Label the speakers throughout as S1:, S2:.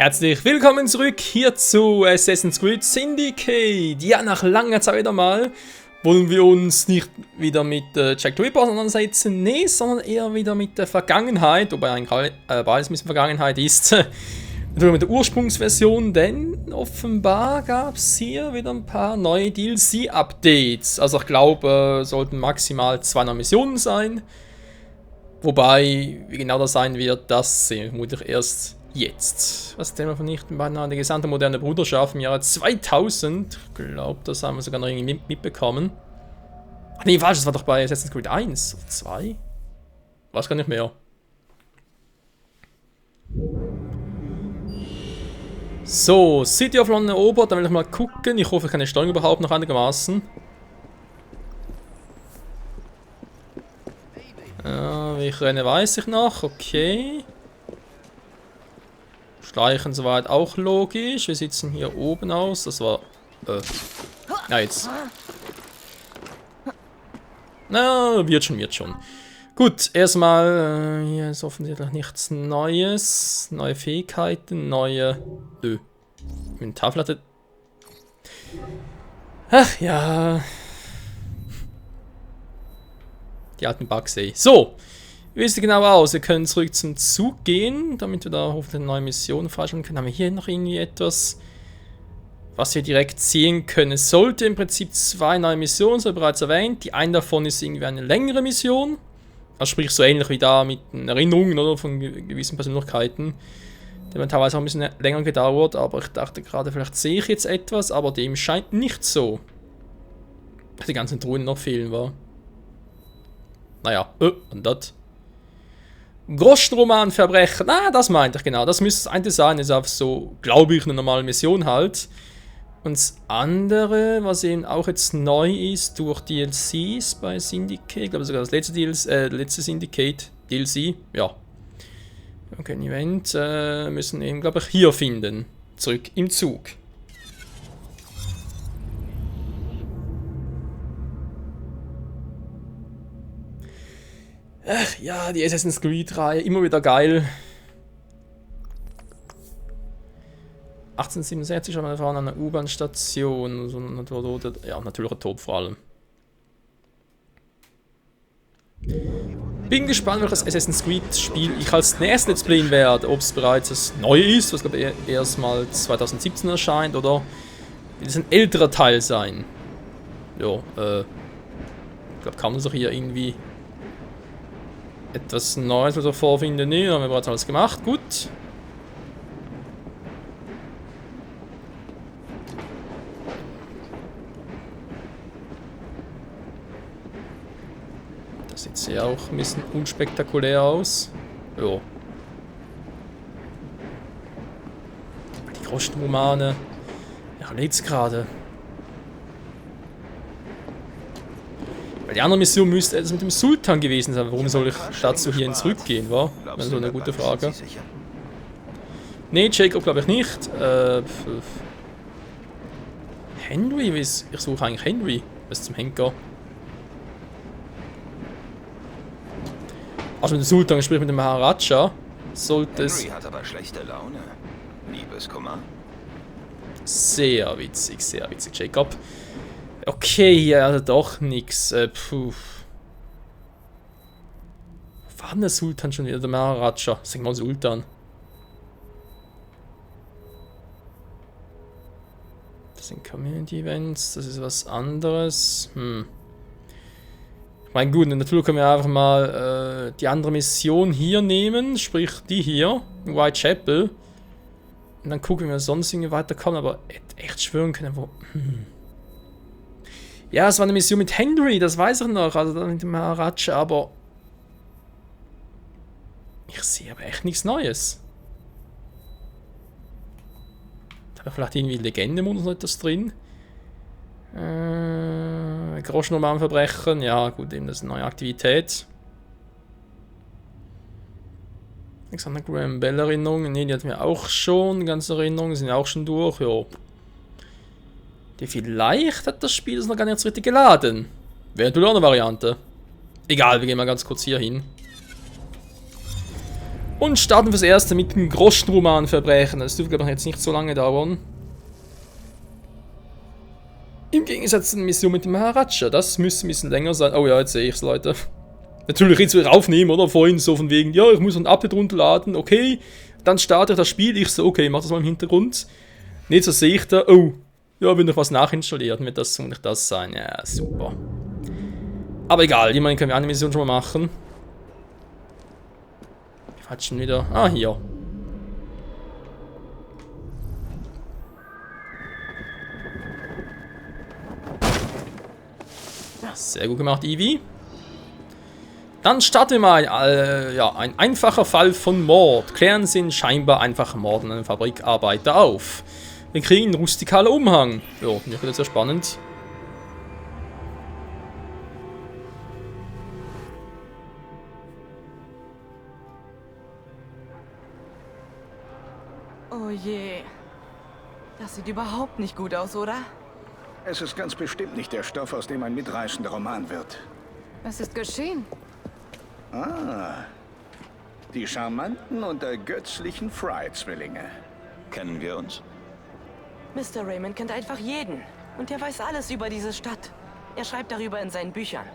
S1: Herzlich willkommen zurück hier zu Assassin's Creed Syndicate. Ja, nach langer Zeit wieder mal wollen wir uns nicht wieder mit Jack the Ripper auseinandersetzen, nee, sondern eher wieder mit der Vergangenheit, wobei eigentlich beides ein bisschen Vergangenheit ist. Natürlich mit der Ursprungsversion, denn offenbar gab es hier wieder ein paar neue DLC-Updates. Also ich glaube, sollten maximal 2 neue Missionen sein. Wobei, wie genau das sein wird, das sehen wir vermutlich erst jetzt. Was Thema vernichten bei einer gesamte moderne Bruderschaft im Jahre 2000. Ich glaube, das haben wir sogar noch irgendwie mitbekommen. Ach nee, falsch, das war doch bei Assassin's Creed 1 oder 2? Weiß gar nicht mehr. So, City of London erobert, da will ich mal gucken. Ich hoffe, ich kann die Steuerung überhaupt noch einigermaßen. Wie ich renne, weiß ich noch. Okay. Schleichen soweit auch logisch. Wir sitzen hier oben aus. Das war. Na jetzt. Na, wird schon. Gut, erstmal. Hier ist offensichtlich nichts Neues. Neue Fähigkeiten, neue. Inventarplatte. Ach ja. Die alten Bugs, ey. So. Wie sieht es genau aus? Wir können zurück zum Zug gehen, damit wir da hoffentlich eine neue Mission freischalten können. Haben wir hier noch irgendwie etwas, was wir direkt sehen können? Es sollte im Prinzip 2 neue Missionen, so wie bereits erwähnt. Die eine davon ist irgendwie eine längere Mission. Also sprich so ähnlich wie da mit Erinnerungen oder von gewissen Persönlichkeiten. Die haben teilweise auch ein bisschen länger gedauert, aber ich dachte gerade, vielleicht sehe ich jetzt etwas, aber dem scheint nicht so. Dass die ganzen Drohnen noch fehlen, war. Naja, und das. Groschenroman-Verbrechen, das meinte ich genau. Das müsste das eine sein, ist einfach so, glaube ich, eine normale Mission halt. Und das andere, was eben auch jetzt neu ist, durch DLCs bei Syndicate, ich glaube sogar das letzte Syndicate DLC, ja. Okay, ein Event, müssen eben, glaube ich, hier finden. Zurück im Zug. Ach ja, die Assassin's Creed-Reihe, immer wieder geil. 1867 haben wir erfahren an einer U-Bahn-Station. Ja, natürlicher Tod vor allem. Bin gespannt, welches Assassin's Creed-Spiel ich als nächstes Let's Playen werde. Ob es bereits das neue ist, was glaube ich erst mal 2017 erscheint, oder wird es ein älterer Teil sein. Ja, ich glaube, kann man sich hier irgendwie etwas Neues oder vorfinden? Ne, haben wir bereits alles gemacht. Gut. Das sieht ja auch ein bisschen unspektakulär aus. Ja. Die Groschenromane. Ja, lädt's gerade. Die andere Mission müsste etwas mit dem Sultan gewesen sein. Warum soll ich dazu hierhin zurückgehen, war? Das ist so eine gute Frage. Nee, Jacob glaube ich nicht. Henry? Ich suche eigentlich Henry. Was zum Henker? Also mit dem Sultan, sprich mit dem Maharaja. Sollte es.
S2: Henry hat aber schlechte Laune. Liebeskummer.
S1: Sehr witzig, Jacob. Okay, ja, also doch nix. Wo war denn der Sultan schon wieder? Der Maharaja. Sag mal Sultan. Das sind Community Events, das ist was anderes. Ich meine, gut, natürlich können wir einfach mal die andere Mission hier nehmen, sprich die hier, in Whitechapel. Und dann gucken, wie wir sonst irgendwie weiterkommen, aber echt schwören können, wo. Ja, es war eine Mission mit Henry, das weiß ich noch, also dann mit dem Maharaja, aber ich sehe aber echt nichts Neues. Da habe ich vielleicht irgendwie Legende-Modus noch etwas drin. Groschenroman-Verbrechen, ja gut, eben das ist eine neue Aktivität. Alexander Graham Bell-Erinnerungen, ne, die hatten wir auch schon, die ganzen Erinnerungen sind ja auch schon durch, ja. Vielleicht hat das Spiel das noch gar nicht richtig geladen. Wäre natürlich auch eine Variante. Egal, wir gehen mal ganz kurz hier hin. Und starten fürs Erste mit dem Groschenroman-Verbrechen. Das dürfte, glaube ich, jetzt nicht so lange dauern. Im Gegensatz zur Mission mit dem Maharaja. Das müsste ein bisschen länger sein. Oh ja, jetzt sehe ich es, Leute. Natürlich jetzt wieder aufnehmen, oder? Vorhin so von wegen, ja, ich muss ein Update runterladen, okay. Dann starte ich das Spiel. Ich so, okay, mach das mal im Hintergrund. Nicht so sehe ich da, oh, ja, wenn noch was nachinstalliert, wird das nicht das sein. Ja, super. Aber egal, immerhin können wir eine Mission schon mal machen. Hat schon wieder. Ah, hier. Sehr gut gemacht, Ivy. Dann starten wir mal. Ja, ein einfacher Fall von Mord. Klären Sie einen scheinbar einfach mordenden Fabrikarbeiter auf. Wir kriegen einen rustikalen Umhang. Ja, finde ich das sehr spannend.
S3: Oh je. Das sieht überhaupt nicht gut aus, oder?
S4: Es ist ganz bestimmt nicht der Stoff, aus dem ein mitreißender Roman wird.
S3: Was ist geschehen?
S4: Ah, die charmanten und ergötzlichen Fry-Zwillinge.
S2: Kennen wir uns?
S3: Mr. Raymond kennt einfach jeden. Und er weiß alles über diese Stadt. Er schreibt darüber in seinen Büchern.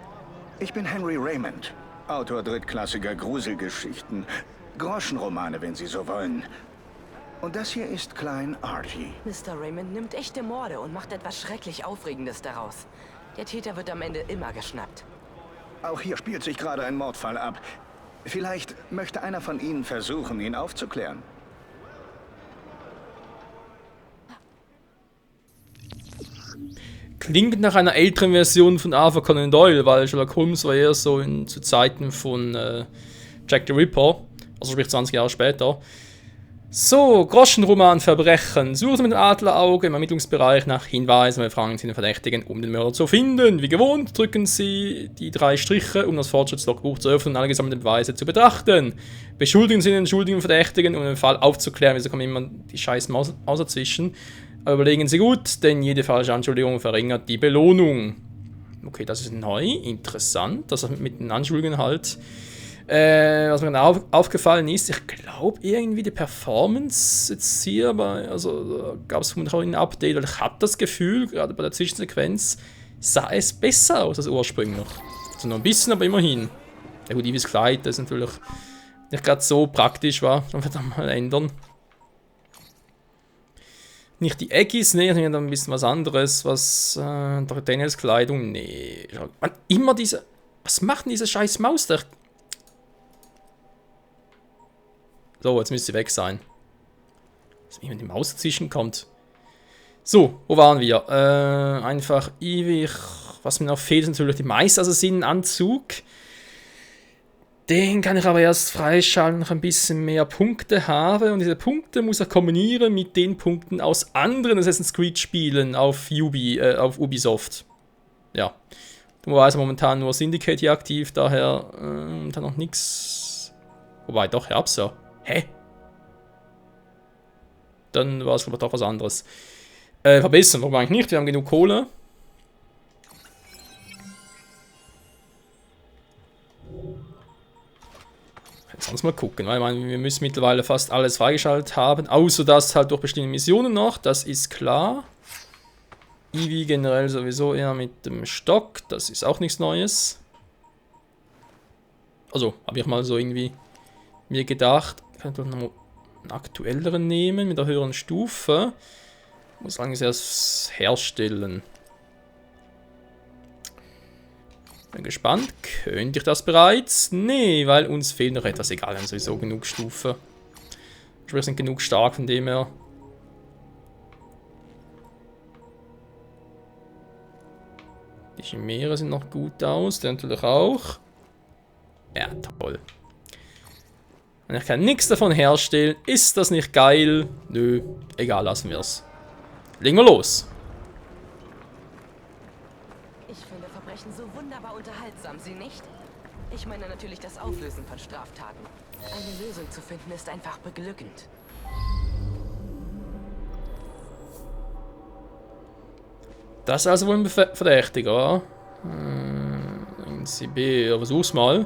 S4: Ich bin Henry Raymond, Autor drittklassiger Gruselgeschichten. Groschenromane, wenn Sie so wollen. Und das hier ist Klein Artie.
S3: Mr. Raymond nimmt echte Morde und macht etwas schrecklich Aufregendes daraus. Der Täter wird am Ende immer geschnappt.
S4: Auch hier spielt sich gerade ein Mordfall ab. Vielleicht möchte einer von Ihnen versuchen, ihn aufzuklären.
S1: Klingt nach einer älteren Version von Arthur Conan Doyle, weil Sherlock Holmes war eher so zu Zeiten von Jack the Ripper, also sprich 20 Jahre später. So, Groschenroman-Verbrechen. Suchen Sie mit dem Adlerauge im Ermittlungsbereich nach Hinweisen und fragen Sie den Verdächtigen, um den Mörder zu finden. Wie gewohnt drücken Sie die 3 Striche, um das Fortschrittslogbuch zu öffnen und alle gesammelten Beweise zu betrachten. Beschuldigen Sie den schuldigen Verdächtigen, um den Fall aufzuklären. Wieso kommen immer die scheiß Maus dazwischen? Aber überlegen Sie gut, denn jede falsche Anschuldigung verringert die Belohnung. Okay, das ist neu, interessant, dass das mit den Anschuldigungen halt... was mir aufgefallen ist, ich glaube irgendwie die Performance jetzt hier, also gab es vermutlich auch ein Update, weil ich habe das Gefühl, gerade bei der Zwischensequenz sah es besser aus als ursprünglich. Also noch ein bisschen, aber immerhin. Ja gut, Ivis Kleid, das ist natürlich nicht gerade so praktisch war, dann wird man mal ändern. Nicht die Eggies, nee, sondern dann ein bisschen was anderes, was Daniels Kleidung, nee. Man, immer diese, was macht denn diese scheiß Maus da? So, jetzt müsste sie weg sein. Dass mir die Maus dazwischen kommt. So, wo waren wir? Einfach ewig. Was mir noch fehlt, ist natürlich die Meisterassassinen-Anzug. Den kann ich aber erst freischalten, wenn ich ein bisschen mehr Punkte habe. Und diese Punkte muss er kombinieren mit den Punkten aus anderen Assassin's Creed-Spielen auf Ubisoft. Ja. Wobei ist momentan nur Syndicate hier aktiv, daher dann noch nichts. Wobei, doch, ich hab's ja. Hä? Dann war es aber doch was anderes. Verbessern, warum eigentlich nicht? Wir haben genug Kohle. Jetzt sonst mal gucken, weil ich meine, wir müssen mittlerweile fast alles freigeschaltet haben. Außer das halt durch bestimmte Missionen noch, das ist klar. Ivy generell sowieso eher mit dem Stock, das ist auch nichts Neues. Also, habe ich mal so irgendwie mir gedacht, ich könnte noch einen aktuelleren nehmen mit der höheren Stufe. Muss eigentlich erst herstellen. Bin gespannt. Könnte ich das bereits? Nee, weil uns fehlt noch etwas. Egal, wir haben sowieso genug Stufe. Wir sind genug stark, von dem her. Die Chimäre sind noch gut aus. Der natürlich auch. Ja, toll. Und ich kann nichts davon herstellen. Ist das nicht geil? Nö, egal, lassen wir es. Legen wir los.
S3: Ich finde Verbrechen so wunderbar unterhaltsam, Sie nicht? Ich meine natürlich das Auflösen von Straftaten. Eine Lösung zu finden ist einfach beglückend.
S1: Das ist also wohl ein Verdächtiger. NCB, versuch's mal.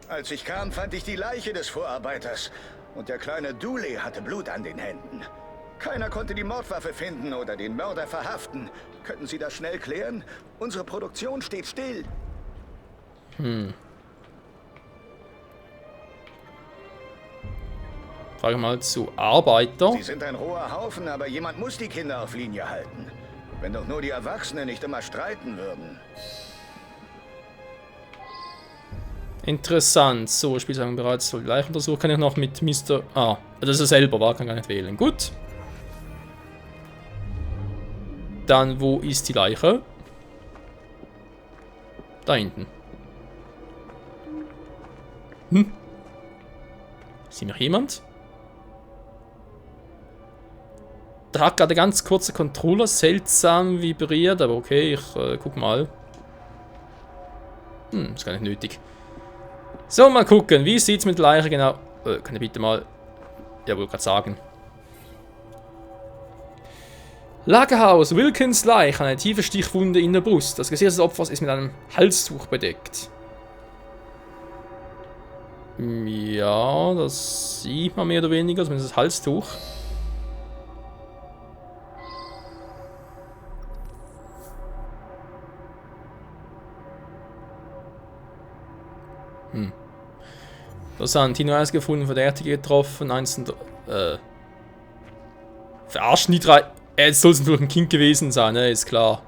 S4: Als ich kam, fand ich die Leiche des Vorarbeiters. Und der kleine Dooley hatte Blut an den Händen. Keiner konnte die Mordwaffe finden oder den Mörder verhaften. Könnten Sie das schnell klären? Unsere Produktion steht still.
S1: Frage mal zu Arbeiter.
S4: Sie sind ein roher Haufen, aber jemand muss die Kinder auf Linie halten. Wenn doch nur die Erwachsenen nicht immer streiten würden.
S1: Interessant. So, Spielsachen bereits so gleich untersucht. Kann ich noch mit Mr. Ah, das ist er selber, war, kann gar nicht wählen. Gut. Dann, wo ist die Leiche? Da hinten. Ist hier noch jemand? Da hat gerade ganz kurzer Controller seltsam vibriert, aber okay, ich guck mal. Ist gar nicht nötig. So, mal gucken, wie sieht's mit Leiche genau... kann ich bitte mal... Ja, wollte gerade sagen. Lagerhaus, Wilkins Leiche, eine tiefe Stichwunde in der Brust. Das Gesicht des Opfers ist mit einem Halstuch bedeckt. Ja, das sieht man mehr oder weniger, zumindest das Halstuch. Interessant, Hinweis gefunden, Verdächtige getroffen, einzeln, verarschen die drei. Jetzt soll es natürlich ein Kind gewesen sein, ne, ist klar.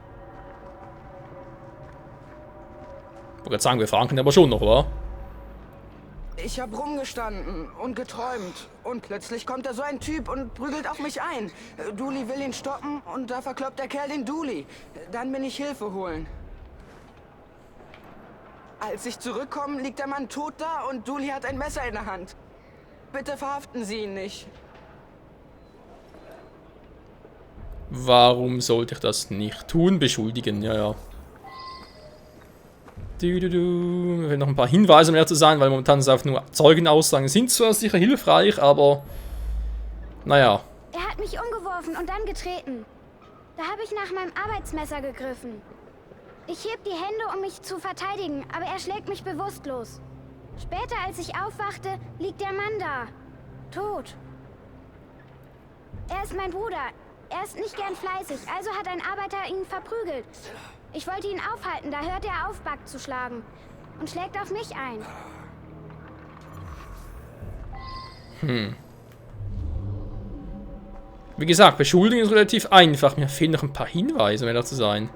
S1: Ich wollte gerade sagen, wir fragen können aber schon noch, oder?
S5: Ich hab rumgestanden und geträumt. Und plötzlich kommt da so ein Typ und prügelt auf mich ein. Dooley will ihn stoppen und da verkloppt der Kerl den Dooley. Dann bin ich Hilfe holen. Als ich zurückkomme, liegt der Mann tot da und Dooley hat ein Messer in der Hand. Bitte verhaften Sie ihn nicht.
S1: Warum sollte ich das nicht tun? Beschuldigen, ja, ja. Mir fehlen noch ein paar Hinweise mehr zu sein, weil momentan ist einfach nur Zeugenaussagen sind zwar sicher hilfreich, aber naja.
S6: Er hat mich umgeworfen und dann getreten. Da habe ich nach meinem Arbeitsmesser gegriffen. Ich heb die Hände, um mich zu verteidigen, aber er schlägt mich bewusstlos. Später, als ich aufwachte, liegt der Mann da. Tot. Er ist mein Bruder. Er ist nicht gern fleißig, also hat ein Arbeiter ihn verprügelt. Ich wollte ihn aufhalten, da hört er auf, Buck zu schlagen. Und schlägt auf mich ein.
S1: Wie gesagt, beschuldigen ist relativ einfach. Mir fehlen noch ein paar Hinweise, um ehrlich zu sein.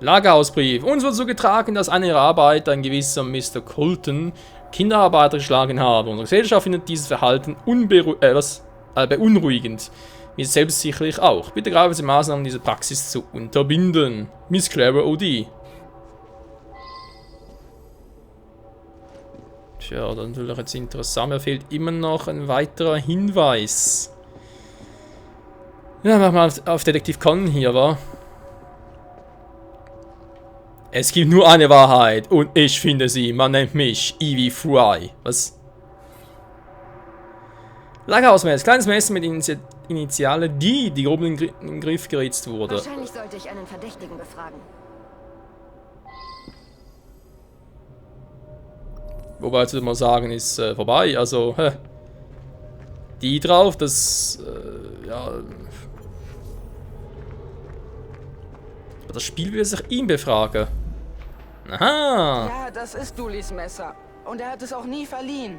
S1: Lagerhausbrief. Uns wird so getragen, dass einer ihrer Arbeiter, ein gewisser Mr. Colton, Kinderarbeiter geschlagen habe. Unsere Gesellschaft findet dieses Verhalten beunruhigend. Mir selbst sicherlich auch. Bitte greifen Sie Maßnahmen, diese Praxis zu unterbinden. Miss Clara O.D. Tja, dann will ich jetzt interessant. Mir fehlt immer noch ein weiterer Hinweis. Ja, mach mal auf Detektiv Conan hier, wa? Es gibt nur eine Wahrheit und ich finde sie. Man nennt mich Evie Fry. Was? Lagerhausmesser. Kleines Messer mit Initiale D, die grob in den Griff geritzt wurde.
S6: Wahrscheinlich sollte ich einen Verdächtigen befragen.
S1: Wobei, jetzt würde man sagen, ist vorbei. Also, die drauf, das, ja. Aber das Spiel will sich ihn befragen. Aha.
S5: Ja, das ist Dooleys Messer. Und er hat es auch nie verliehen.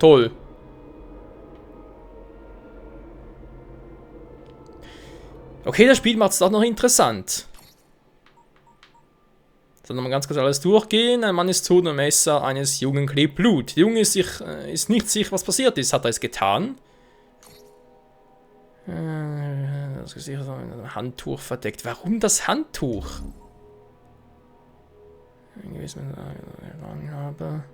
S1: Toll. Okay, das Spiel macht es doch noch interessant. So, nochmal ganz kurz alles durchgehen. Ein Mann ist tot und ein Messer eines Jungen klebt Blut. Der Junge ist nicht sicher, was passiert ist. Hat er es getan? Das Gesicht ist mit einem Handtuch verdeckt. Warum das Handtuch? Habe.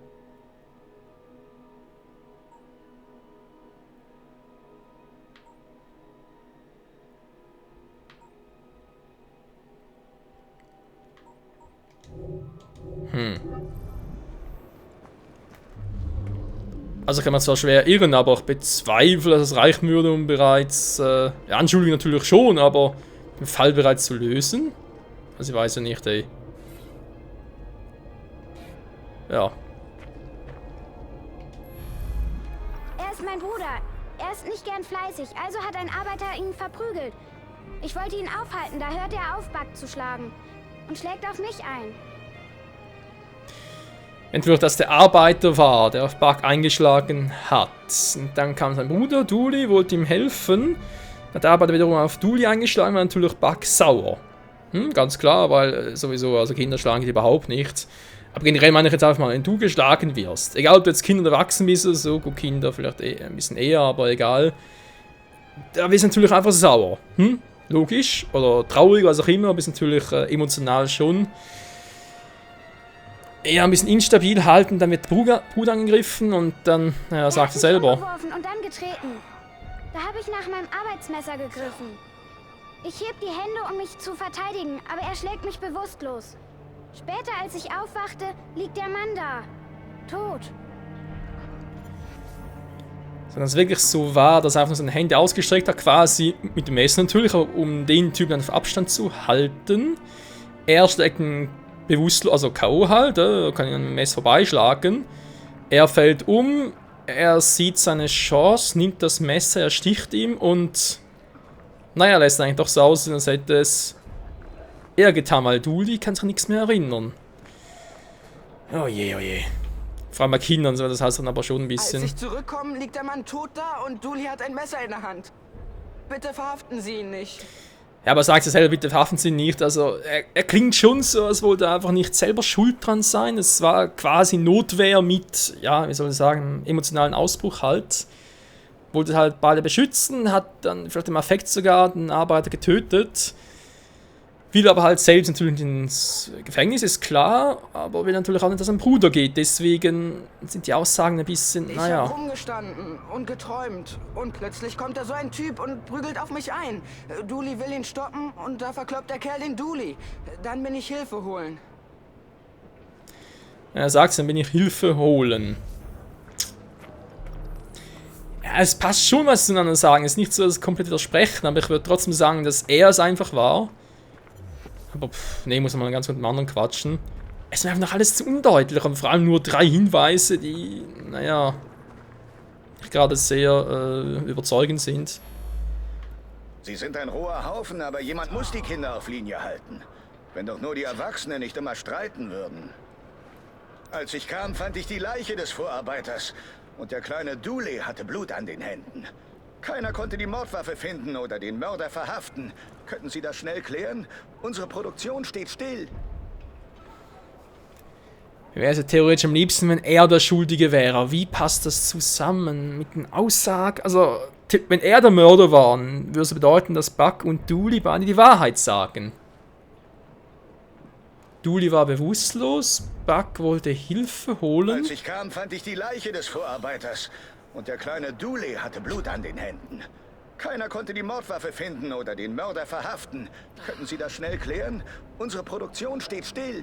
S1: Also kann man zwar schwer irren, aber ich bezweifle, dass es reichen würde, um bereits... ja, Anschuldigung natürlich schon, aber den Fall bereits zu lösen? Also ich weiß ja nicht, ey. Ja.
S6: Er ist mein Bruder. Er ist nicht gern fleißig, also hat ein Arbeiter ihn verprügelt. Ich wollte ihn aufhalten, da hört er auf, Buck zu schlagen. Und schlägt auf mich ein.
S1: Entweder, dass der Arbeiter war, der auf Buck eingeschlagen hat. Und dann kam sein Bruder, Dooley, wollte ihm helfen. Hat der Arbeiter wiederum auf Dooley eingeschlagen, war natürlich Buck sauer. Ganz klar, weil sowieso, also Kinder schlagen die überhaupt nicht. Aber generell meine ich jetzt einfach mal, wenn du geschlagen wirst. Egal, ob du jetzt Kind oder erwachsen bist, so gut, Kinder vielleicht ein bisschen eher, aber egal. Da bist du natürlich einfach sauer. Logisch. Oder traurig, was auch immer, bist natürlich emotional schon eher ein bisschen instabil halten, dann wird Bruder angegriffen und dann, naja, sagt er selber.
S6: Und dann getreten. Da habe ich nach meinem Arbeitsmesser gegriffen. Ich heb die Hände, um mich zu verteidigen, aber er schlägt mich bewusstlos. Später, als ich aufwachte, liegt der Mann da. Tot.
S1: Wenn es wirklich so war, dass er einfach nur seine Hände ausgestreckt hat, quasi mit dem Messer natürlich, aber um den Typen dann auf Abstand zu halten. Er schlägt ihn bewusstlos, also K.O. halt, kann ihn an dem Messer vorbeischlagen. Er fällt um, er sieht seine Chance, nimmt das Messer, er sticht ihm und naja, lässt eigentlich doch so aussehen, als hätte es er getan, weil Dooley kann sich nichts mehr erinnern. Oh je, oh je. Vor allem bei Kindern, so, das heißt dann aber schon ein bisschen.
S5: Als ich zurückkomme, liegt der Mann tot da und Dooley hat ein Messer in der Hand. Bitte verhaften Sie ihn nicht.
S1: Ja, aber sagt es selber, bitte verhaften Sie ihn nicht. Also, er klingt schon so, als wollte er einfach nicht selber schuld dran sein. Es war quasi Notwehr mit, ja, wie soll ich sagen, emotionalen Ausbruch halt. Wollte halt beide beschützen, hat dann vielleicht im Affekt sogar den Arbeiter getötet. Will aber halt selbst natürlich ins Gefängnis, ist klar, aber will natürlich auch nicht, dass ein Bruder geht. Deswegen sind die Aussagen ein bisschen, naja.
S5: Ich hab rumgestanden und geträumt und plötzlich kommt da so ein Typ und prügelt auf mich ein. Dooley will ihn stoppen und da verkloppt der Kerl den Dooley. Dann bin ich Hilfe holen.
S1: Er sagt, dann bin ich Hilfe holen. Ja, es passt schon, was sie zueinander sagen. Es ist nicht so, dass es komplett widersprechen, aber ich würde trotzdem sagen, dass er es einfach war. Aber nee, muss man mal ganz mit dem anderen quatschen. Es ist mir einfach noch alles zu undeutlich und vor allem nur 3 Hinweise, die, naja, nicht gerade sehr überzeugend sind.
S4: Sie sind ein roher Haufen, aber jemand muss die Kinder auf Linie halten. Wenn doch nur die Erwachsenen nicht immer streiten würden. Als ich kam, fand ich die Leiche des Vorarbeiters. Und der kleine Dooley hatte Blut an den Händen. Keiner konnte die Mordwaffe finden oder den Mörder verhaften. Könnten Sie das schnell klären? Unsere Produktion steht still.
S1: Wäre es ja theoretisch am liebsten, wenn er der Schuldige wäre. Wie passt das zusammen mit den Aussagen? Also, wenn er der Mörder war, würde es bedeuten, dass Buck und Dooley beide die Wahrheit sagen. Dooley war bewusstlos, Buck wollte Hilfe holen.
S4: Als ich kam, fand ich die Leiche des Vorarbeiters. Und der kleine Dooley hatte Blut an den Händen. Keiner konnte die Mordwaffe finden oder den Mörder verhaften. Könnten Sie das schnell klären? Unsere Produktion steht still.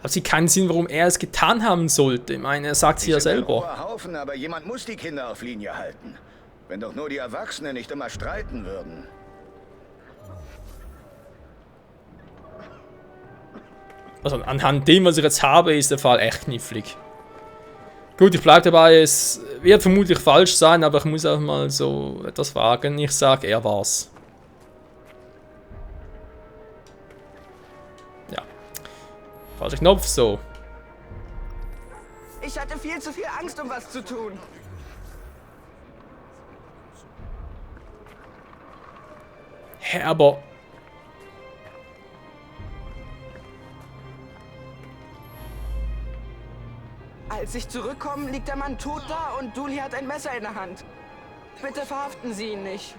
S1: Hat sie keinen Sinn, warum er es getan haben sollte. Ich meine, er sagt sie ja selber.
S4: Ein Haufen, aber jemand muss die Kinder auf Linie halten. Wenn doch nur die Erwachsenen nicht immer streiten würden.
S1: Also anhand dem, was ich jetzt habe, ist der Fall echt knifflig. Gut, ich bleibe dabei, es wird vermutlich falsch sein, aber ich muss auch mal so etwas fragen. Ich sage, er war's. Ja. Falscher Knopf, so.
S5: Ich hatte viel zu viel Angst, um was zu tun.
S1: Hä, aber...
S5: Als ich zurückkomme, liegt der Mann tot da und Dooley hat ein Messer in der Hand. Bitte verhaften Sie ihn nicht.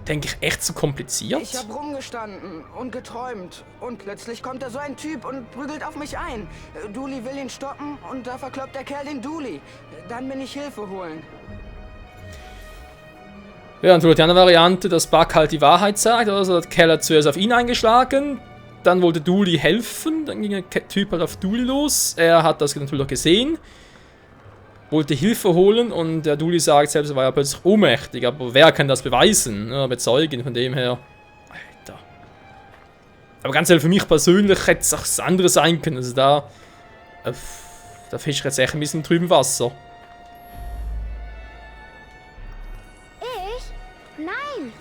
S1: Denke ich echt zu kompliziert?
S5: Ich hab rumgestanden und geträumt und plötzlich kommt da so ein Typ und prügelt auf mich ein. Dooley will ihn stoppen und da verkloppt der Kerl den Dooley. Dann bin ich Hilfe holen.
S1: Ja, und die andere Variante, dass Buck halt die Wahrheit sagt, also der Kerl hat zuerst auf ihn eingeschlagen, dann wollte Dooley helfen, dann ging der Typ halt auf Dooley los. Er hat das natürlich auch gesehen, wollte Hilfe holen und der Dooley sagt selbst, er war ja plötzlich ohnmächtig, aber wer kann das beweisen? Ja, bezeugen, von dem her. Alter. Aber ganz ehrlich, für mich persönlich hätte es auch das andere sein können, also da fische ich jetzt echt ein bisschen drüben Wasser.
S6: Nein!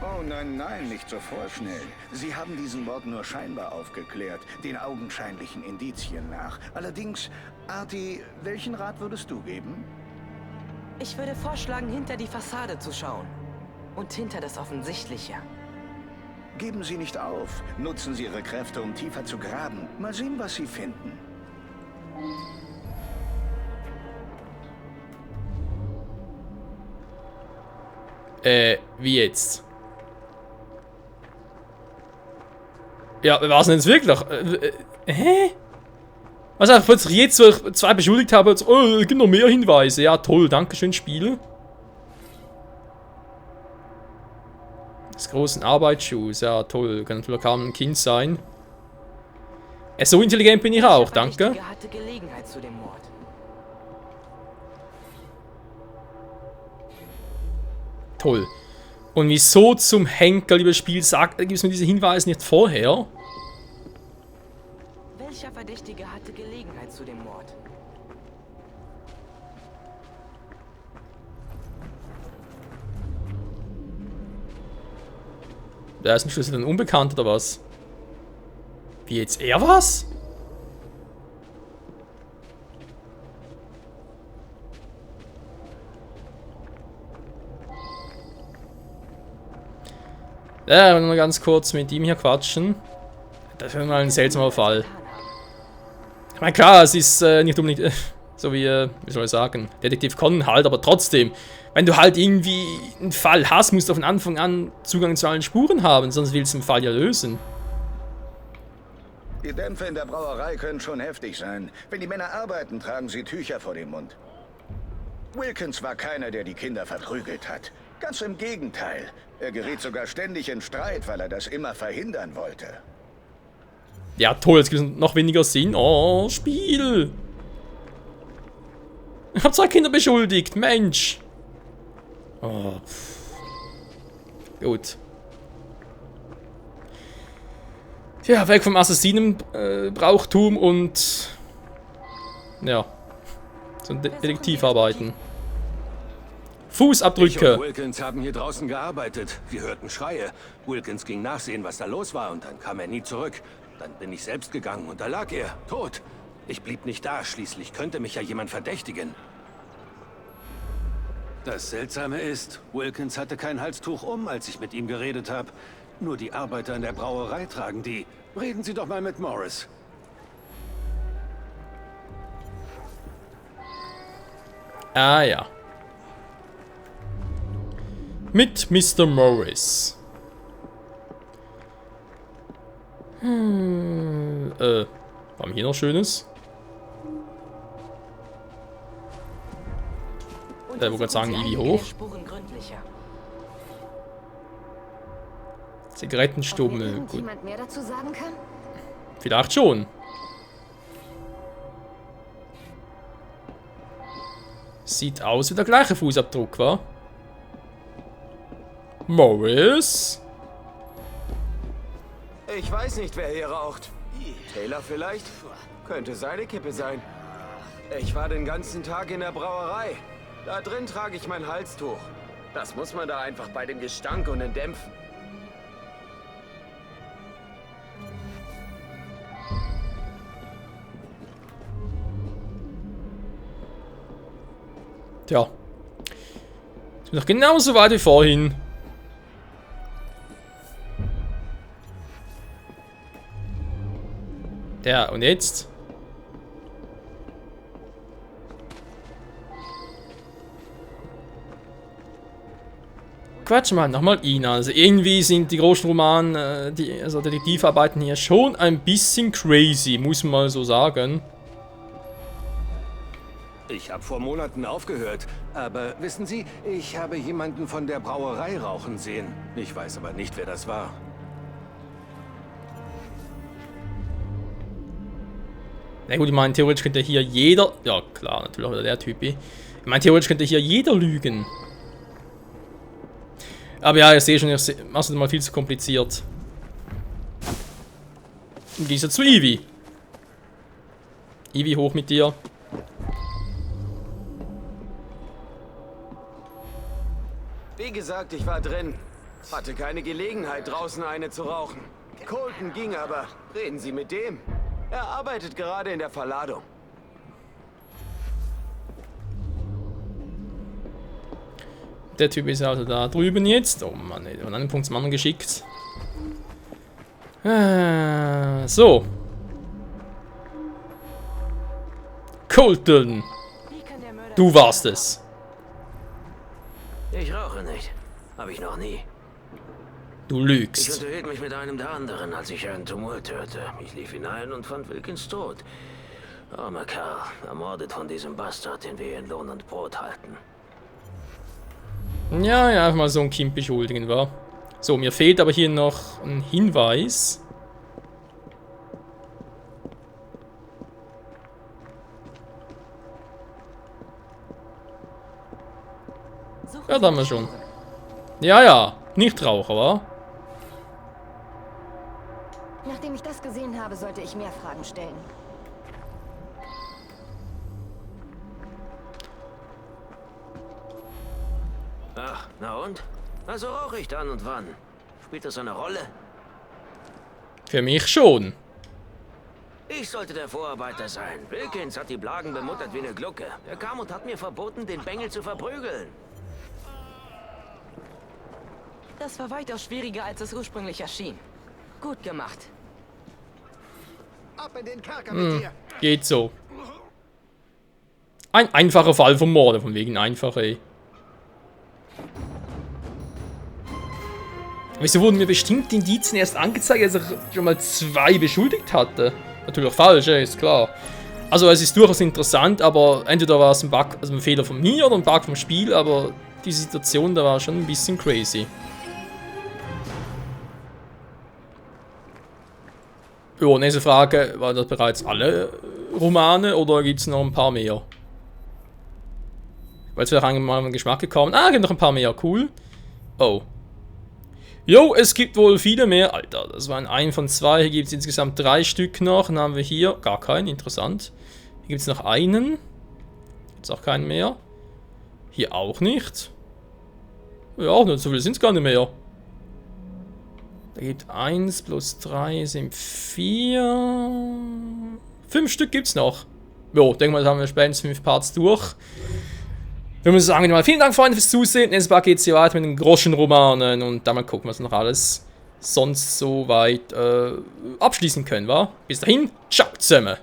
S4: Oh nein, nein, nicht so vorschnell. Sie haben diesen Mord nur scheinbar aufgeklärt, den augenscheinlichen Indizien nach. Allerdings, Artie, welchen Rat würdest du geben?
S3: Ich würde vorschlagen, hinter die Fassade zu schauen. Und hinter das Offensichtliche.
S4: Geben Sie nicht auf. Nutzen Sie Ihre Kräfte, um tiefer zu graben. Mal sehen, was Sie finden.
S1: Wie jetzt? Ja, war es denn jetzt wirklich? Hä? Was einfach plötzlich jetzt, wo ich 2 beschuldigt habe, jetzt, oh, es gibt noch mehr Hinweise. Ja, toll, dankeschön, Spiel. Das großen Arbeitsschuhs, ja, toll. Kann natürlich kaum ein Kind sein. So intelligent bin ich auch, danke.
S3: Der hatte Gelegenheit zu dem Mord.
S1: Toll. Und wieso zum Henker, liebes Spiel, gibt es mir diese Hinweise nicht vorher?
S3: Welcher Verdächtige hatte Gelegenheit zu dem Mord?
S1: Der ist ein Schlüssel ein Unbekannt oder was? Wie jetzt? Er was? Ja, nur ganz kurz mit ihm hier quatschen. Das ist mal ein seltsamer Fall. Ich meine, klar, es ist nicht unbedingt so wie soll ich sagen, Detektiv Conan halt, aber trotzdem, wenn du halt irgendwie einen Fall hast, musst du von Anfang an Zugang zu allen Spuren haben, sonst willst du den Fall ja lösen.
S4: Die Dämpfe in der Brauerei können schon heftig sein. Wenn die Männer arbeiten, tragen sie Tücher vor dem Mund. Wilkins war keiner, der die Kinder verprügelt hat. Ganz im Gegenteil. Er geriet sogar ständig in Streit, weil er das immer verhindern wollte.
S1: Ja, toll, jetzt gibt es noch weniger Sinn. Oh, Spiel! Ich hab 2 Kinder beschuldigt, Mensch! Oh. Gut. Ja, weg vom Assassinenbrauchtum und... ja. Zum Detektivarbeiten. Fußabdrücke.
S7: Ich und Wilkins haben hier draußen gearbeitet. Wir hörten Schreie. Wilkins ging nachsehen, was da los war, und dann kam er nie zurück. Dann bin ich selbst gegangen und da lag er, tot. Ich blieb nicht da, schließlich könnte mich ja jemand verdächtigen. Das Seltsame ist, Wilkins hatte kein Halstuch um, als ich mit ihm geredet habe. Nur die Arbeiter in der Brauerei tragen die. Reden Sie doch mal mit Morris.
S1: Ah ja. Mit Mr. Morris. Haben wir hier noch Schönes? Ich wollte gerade sagen, Ivy hoch. Zigarettenstummel, gut.
S6: Jemand mehr dazu sagen kann?
S1: Vielleicht schon. Sieht aus wie der gleiche Fußabdruck, wa? Morris?
S8: Ich weiß nicht, wer hier raucht. Taylor vielleicht? Könnte seine Kippe sein. Ich war den ganzen Tag in der Brauerei. Da drin trage ich mein Halstuch. Das muss man da einfach bei dem Gestank und den Dämpfen.
S1: Tja. Ist noch genauso weit wie vorhin. Ja, und jetzt? Quatsch mal, nochmal ihn. Also irgendwie sind die großen Roman, also Detektivarbeiten hier schon ein bisschen crazy, muss man mal so sagen.
S7: Ich habe vor Monaten aufgehört, aber wissen Sie, ich habe jemanden von der Brauerei rauchen sehen. Ich weiß aber nicht, wer das war.
S1: Na gut, ich meine, theoretisch könnte hier jeder... Ja, klar, natürlich auch wieder der Typ. Ich meine, theoretisch könnte hier jeder lügen. Aber ja, ich sehe schon, ich mach's mal viel zu kompliziert. Dann gehst du zu Ivy. Ivy, hoch mit dir.
S8: Wie gesagt, ich war drin. Hatte keine Gelegenheit, draußen eine zu rauchen. Colton ging aber. Reden Sie mit dem. Er arbeitet gerade in der Verladung.
S1: Der Typ ist also da drüben jetzt. Oh Mann, ey, von einem Punkt zum anderen geschickt. So. Colton. Du warst es.
S9: Ich rauche nicht. Habe ich noch nie.
S1: Du
S9: Ich
S1: lügst.
S9: unterhielt mich mit einem der anderen, als ich einen Tumult hörte. Ich lief hinein und fand Wilkins tot. Armer Kerl, ermordet von diesem Bastard, den wir in Lohn und Brot halten.
S1: Ja, ja, einfach mal so ein Kind beschuldigen, wa? So, mir fehlt aber hier noch ein Hinweis. Ja, da haben wir schon. Ja, ja, Nichtraucher, wa?
S10: Nachdem ich das gesehen habe, sollte ich mehr Fragen stellen.
S9: Ach, na und? Also rauche ich dann und wann? Spielt das eine Rolle?
S1: Für mich schon.
S9: Ich sollte der Vorarbeiter sein. Wilkins hat die Blagen bemuttert wie eine Glucke. Er kam und hat mir verboten, den Bengel zu verprügeln.
S3: Das war weitaus schwieriger, als es ursprünglich erschien. Gut gemacht.
S4: Ab in den Kerker mit dir.
S1: Geht so. Ein einfacher Fall vom Morde, von wegen einfach, ey. Wieso wurden mir bestimmte Indizien erst angezeigt, als er schon mal 2 beschuldigt hatte? Natürlich falsch, ey, ist klar. Also es ist durchaus interessant, aber entweder war es ein Bug, also ein Fehler von mir oder ein Bug vom Spiel, aber die Situation da war schon ein bisschen crazy. Ja, nächste Frage, waren das bereits alle Romane oder gibt es noch ein paar mehr? Weil es wäre mal auf den Geschmack gekommen. Ah, gibt noch ein paar mehr, cool. Oh. Jo, es gibt wohl viele mehr. Alter, das waren ein von 2. Hier gibt es insgesamt 3 Stück noch. Dann haben wir hier gar keinen, interessant. Hier gibt es noch einen. Gibt es auch keinen mehr. Hier auch nicht. Ja, nur so viel sind es gar nicht mehr. Da gibt 1 plus 3 sind 4. 5 Stück gibt es noch. Jo, denke mal, das haben wir spätestens 5 Parts durch. Wir müssen sagen, mal vielen Dank, Freunde, fürs Zusehen. Nächstes Mal geht es hier weiter mit den Groschenromanen und dann mal gucken, was wir noch alles sonst so weit abschließen können, wa? Bis dahin, ciao zusammen.